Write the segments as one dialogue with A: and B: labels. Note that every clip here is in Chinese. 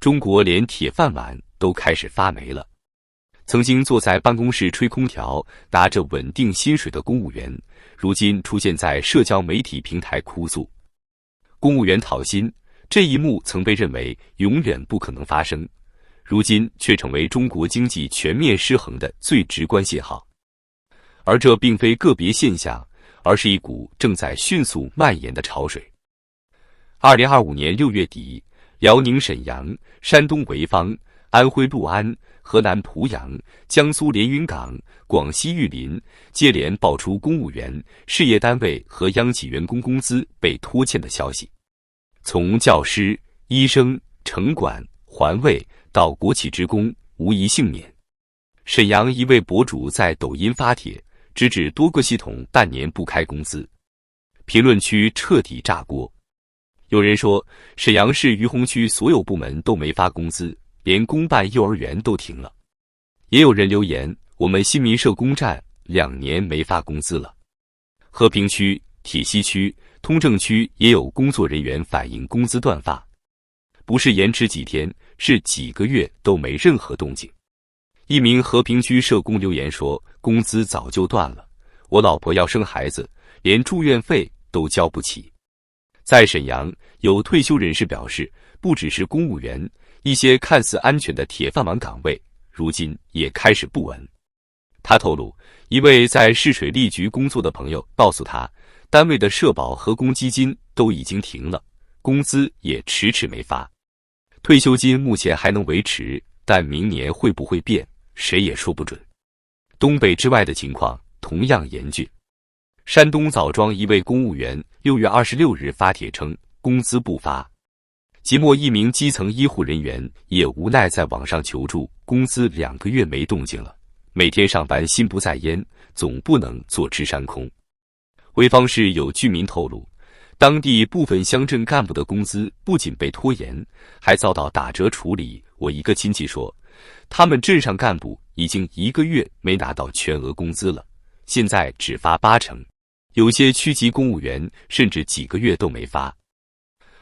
A: 中国连铁饭碗都开始发霉了。曾经坐在办公室吹空调、拿着稳定薪水的公务员，如今出现在社交媒体平台哭诉。公务员讨薪这一幕曾被认为永远不可能发生，如今却成为中国经济全面失衡的最直观信号。而这并非个别现象，而是一股正在迅速蔓延的潮水。2025年6月底，辽宁沈阳、山东潍坊、安徽六安、河南濮阳、江苏连云港、广西玉林接连爆出公务员、事业单位和央企员工工资被拖欠的消息。从教师、医生、城管、环卫到国企职工，无一幸免。沈阳一位博主在抖音发帖，直指多个系统半年不开工资，评论区彻底炸锅。有人说，沈阳市于洪区所有部门都没发工资，连公办幼儿园都停了。也有人留言，我们新民社工站2年没发工资了。和平区、铁西区、通政区也有工作人员反映工资断发，不是延迟几天，是几个月都没任何动静。一名和平区社工留言说，工资早就断了，我老婆要生孩子，连住院费都交不起。在沈阳，有退休人士表示，不只是公务员，一些看似安全的铁饭碗岗位，如今也开始不稳。他透露，一位在市水利局工作的朋友告诉他，单位的社保和公积金都已经停了，工资也迟迟没发。退休金目前还能维持，但明年会不会变，谁也说不准。东北之外的情况同样严峻。山东枣庄一位公务员6月26日发帖称，工资不发。即墨一名基层医护人员也无奈在网上求助，工资2个月没动静了，每天上班心不在焉，总不能坐吃山空。潍坊市有居民透露，当地部分乡镇干部的工资不仅被拖延，还遭到打折处理。我一个亲戚说，他们镇上干部已经1个月没拿到全额工资了，现在只发80%，有些区级公务员甚至几个月都没发。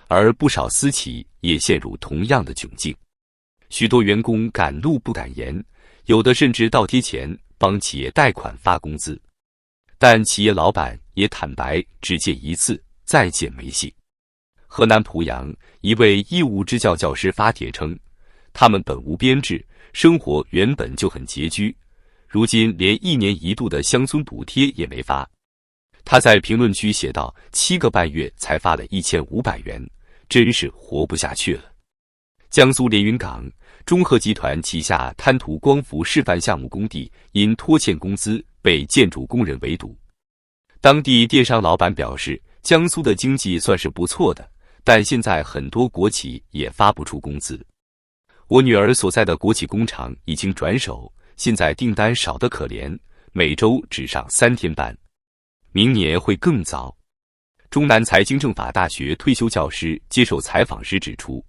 A: 而不少私企也陷入同样的窘境，许多员工敢怒不敢言，有的甚至倒贴钱帮企业贷款发工资，但企业老板也坦白，只借一次，再借没戏。河南濮阳一位义务支教教师发帖称，他们本无编制，生活原本就很拮据，如今连1年1度的乡村补贴也没发。他在评论区写道，7个半月才发了1500元，真是活不下去了。江苏连云港中赫集团旗下滩涂光伏示范项目工地因拖欠工资被建筑工人围堵。当地电商老板表示，江苏的经济算是不错的，但现在很多国企也发不出工资。我女儿所在的国企工厂已经转手，现在订单少得可怜，每周只上3天班，明年会更糟。中南财经政法大学退休教师接受采访时指出，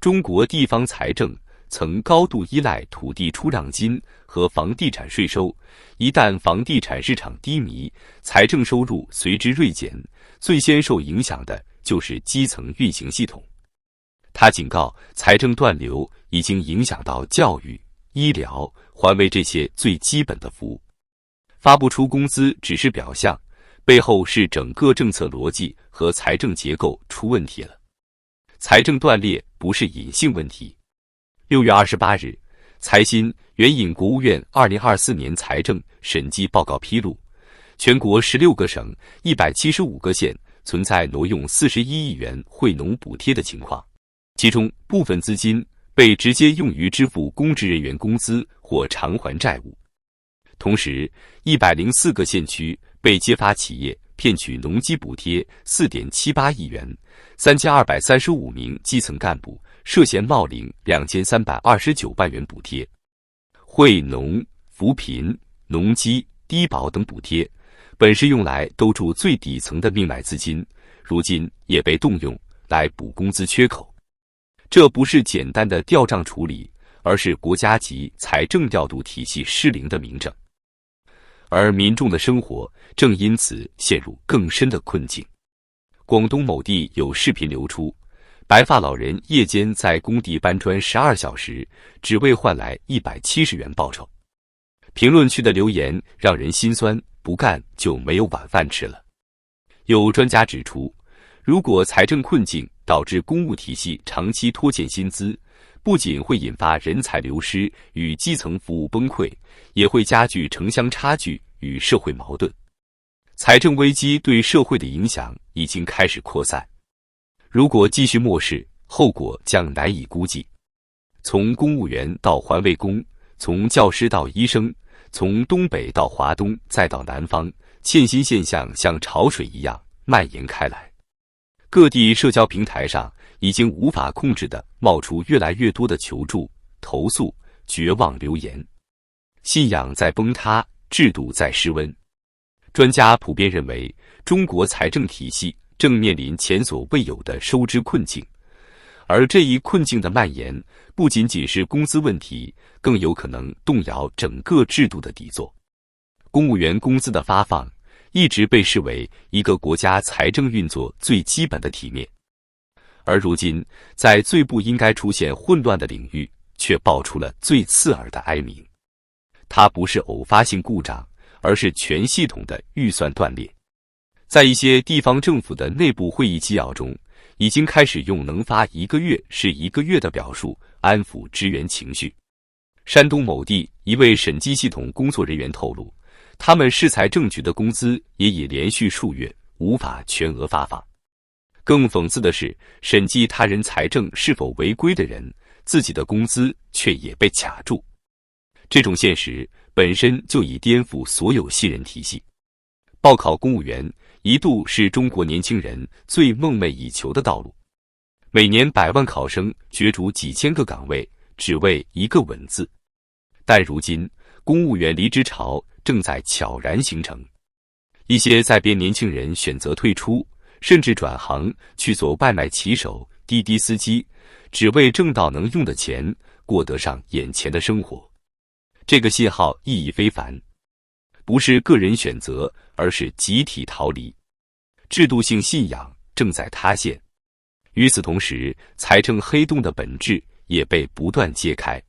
A: 中国地方财政曾高度依赖土地出让金和房地产税收，一旦房地产市场低迷，财政收入随之锐减，最先受影响的就是基层运行系统。他警告，财政断流已经影响到教育、医疗、环卫这些最基本的服务。发不出工资只是表象，背后是整个政策逻辑和财政结构出问题了。财政断裂不是隐性问题。6月28日，财新援引国务院2024年财政审计报告披露，全国16个省、175个县存在挪用41亿元惠农补贴的情况，其中部分资金被直接用于支付公职人员工资或偿还债务。同时，104个县区被揭发企业骗取农机补贴4.78亿元，3235名基层干部涉嫌冒领2329万元补贴。惠农、扶贫、农机、低保等补贴本是用来兜住最底层的命脉资金，如今也被动用来补工资缺口。这不是简单的调账处理，而是国家级财政调度体系失灵的明证。而民众的生活正因此陷入更深的困境。广东某地有视频流出，白发老人夜间在工地搬砖12小时，只为换来170元报酬。评论区的留言让人心酸，不干就没有晚饭吃了。有专家指出，如果财政困境导致公务体系长期拖欠薪资，不仅会引发人才流失与基层服务崩溃，也会加剧城乡差距与社会矛盾。财政危机对社会的影响已经开始扩散，如果继续漠视，后果将难以估计。从公务员到环卫工，从教师到医生，从东北到华东再到南方，欠薪现象像潮水一样蔓延开来。各地社交平台上已经无法控制地冒出越来越多的求助、投诉、绝望留言。信仰在崩塌，制度在失温。专家普遍认为，中国财政体系正面临前所未有的收支困境，而这一困境的蔓延不仅仅是工资问题，更有可能动摇整个制度的底座。公务员工资的发放一直被视为一个国家财政运作最基本的体面，而如今在最不应该出现混乱的领域，却爆出了最刺耳的哀鸣。它不是偶发性故障，而是全系统的预算断裂。在一些地方政府的内部会议纪要中，已经开始用能发1个月是1个月的表述安抚职员情绪。山东某地一位审计系统工作人员透露，他们市财政局的工资也已连续数月无法全额发放。更讽刺的是，审计他人财政是否违规的人，自己的工资却也被卡住。这种现实本身就已颠覆所有信任体系。报考公务员一度是中国年轻人最梦寐以求的道路，每年100万考生角逐几千个岗位，只为一个稳字。但如今，公务员离职潮正在悄然形成，一些在编年轻人选择退出，甚至转行去做外卖骑手、滴滴司机，只为挣到能用的钱，过得上眼前的生活。这个信号意义非凡，不是个人选择，而是集体逃离。制度性信仰正在塌陷。与此同时，财政黑洞的本质也被不断揭开。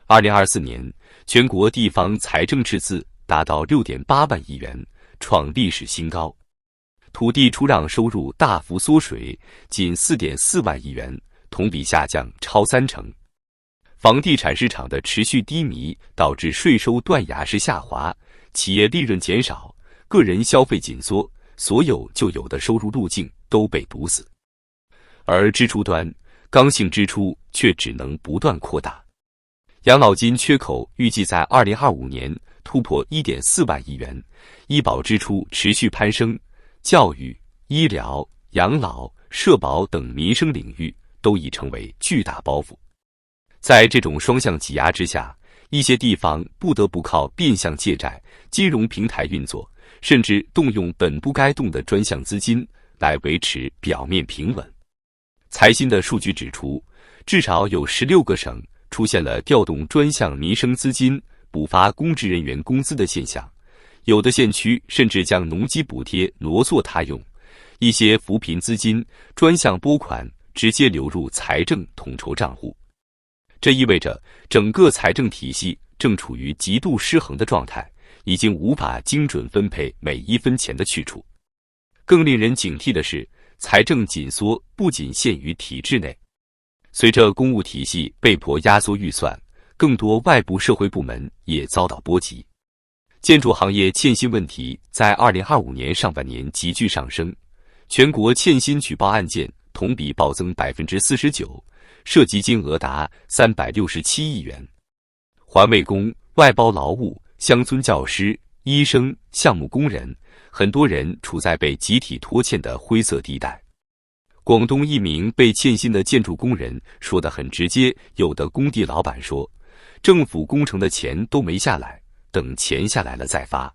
A: 2024年，全国地方财政赤字达到6.8万亿元，创历史新高。土地出让收入大幅缩水，仅4.4万亿元，同比下降超30%。房地产市场的持续低迷导致税收断崖式下滑，企业利润减少，个人消费紧缩，所有旧有的收入路径都被堵死。而支出端，刚性支出却只能不断扩大。养老金缺口预计在2025年突破1.4万亿元，医保支出持续攀升，教育、医疗、养老、社保等民生领域都已成为巨大包袱。在这种双向挤压之下，一些地方不得不靠变相借债、金融平台运作，甚至动用本不该动的专项资金来维持表面平稳。财新的数据指出，至少有16个省出现了调动专项民生资金补发公职人员工资的现象，有的县区甚至将农机补贴挪作他用，一些扶贫资金、专项拨款直接流入财政统筹账户。这意味着整个财政体系正处于极度失衡的状态，已经无法精准分配每一分钱的去处。更令人警惕的是，财政紧缩不仅限于体制内，随着公务体系被迫压缩预算，更多外部社会部门也遭到波及。建筑行业欠薪问题在2025年上半年急剧上升，全国欠薪举报案件同比暴增 49%， 涉及金额达367亿元。环卫工、外包劳务、乡村教师、医生、项目工人，很多人处在被集体拖欠的灰色地带。广东一名被欠薪的建筑工人说得很直接，有的工地老板说，政府工程的钱都没下来，等钱下来了再发。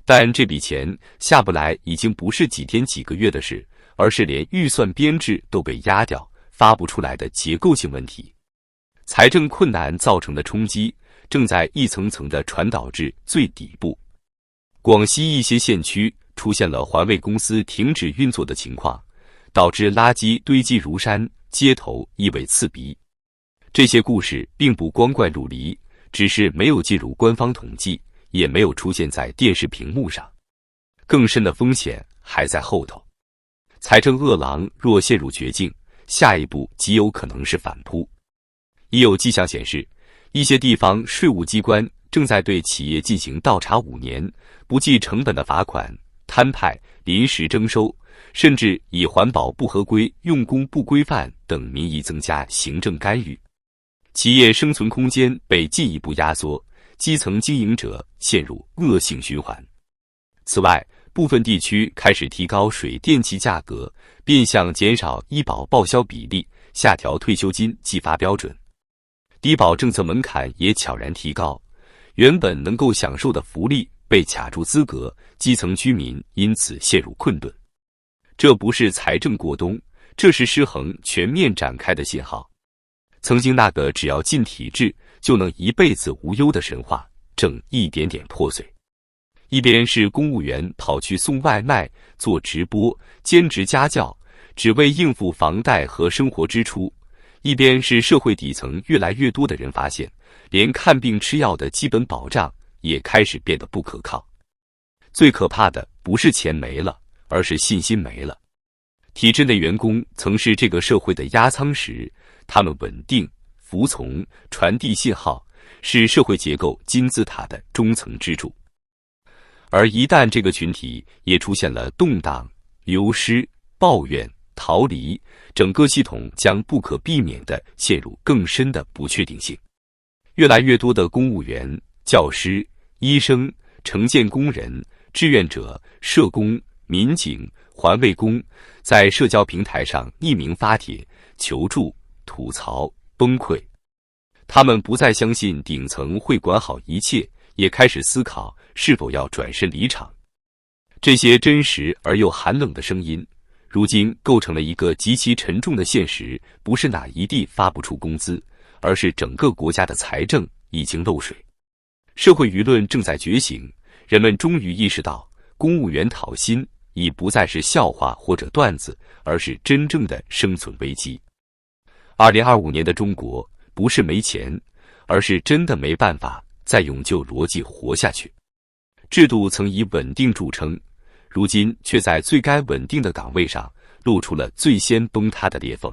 A: 但这笔钱下不来已经不是几天几个月的事，而是连预算编制都被压掉，发不出来的结构性问题。财政困难造成的冲击正在一层层地传导至最底部。广西一些县区出现了环卫公司停止运作的情况，导致垃圾堆积如山，街头异味刺鼻。这些故事并不光怪陆离，只是没有进入官方统计，也没有出现在电视屏幕上。更深的风险还在后头。财政恶狼若陷入绝境，下一步极有可能是反扑。已有迹象显示，一些地方税务机关正在对企业进行倒查5年、不计成本的罚款、摊派、临时征收，甚至以环保不合规、用工不规范等名义增加行政干预。企业生存空间被进一步压缩，基层经营者陷入恶性循环。此外，部分地区开始提高水电气价格，变相减少医保报销比例，下调退休金计发标准。低保政策门槛也悄然提高，原本能够享受的福利被卡住资格，基层居民因此陷入困顿。这不是财政过冬，这是失衡全面展开的信号。曾经那个只要进体制就能一辈子无忧的神话，正一点点破碎。一边是公务员跑去送外卖、做直播、兼职家教，只为应付房贷和生活支出；一边是社会底层越来越多的人发现，连看病吃药的基本保障也开始变得不可靠。最可怕的不是钱没了，而是信心没了。体制内员工曾是这个社会的压舱石，他们稳定、服从、传递信号，是社会结构金字塔的中层支柱。而一旦这个群体也出现了动荡、流失、抱怨、逃离，整个系统将不可避免地陷入更深的不确定性。越来越多的公务员、教师、医生、城建工人、志愿者、社工、民警、环卫工在社交平台上匿名发帖求助、吐槽、崩溃。他们不再相信顶层会管好一切，也开始思考是否要转身离场。这些真实而又寒冷的声音，如今构成了一个极其沉重的现实，不是哪一地发不出工资，而是整个国家的财政已经漏水。社会舆论正在觉醒，人们终于意识到，公务员讨薪已不再是笑话或者段子，而是真正的生存危机。2025年的中国不是没钱，而是真的没办法再用旧逻辑活下去。制度曾以稳定著称，如今却在最该稳定的岗位上露出了最先崩塌的裂缝。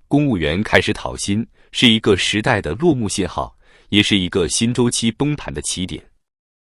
A: 公务员开始讨薪，是一个时代的落幕信号，也是一个新周期崩盘的起点。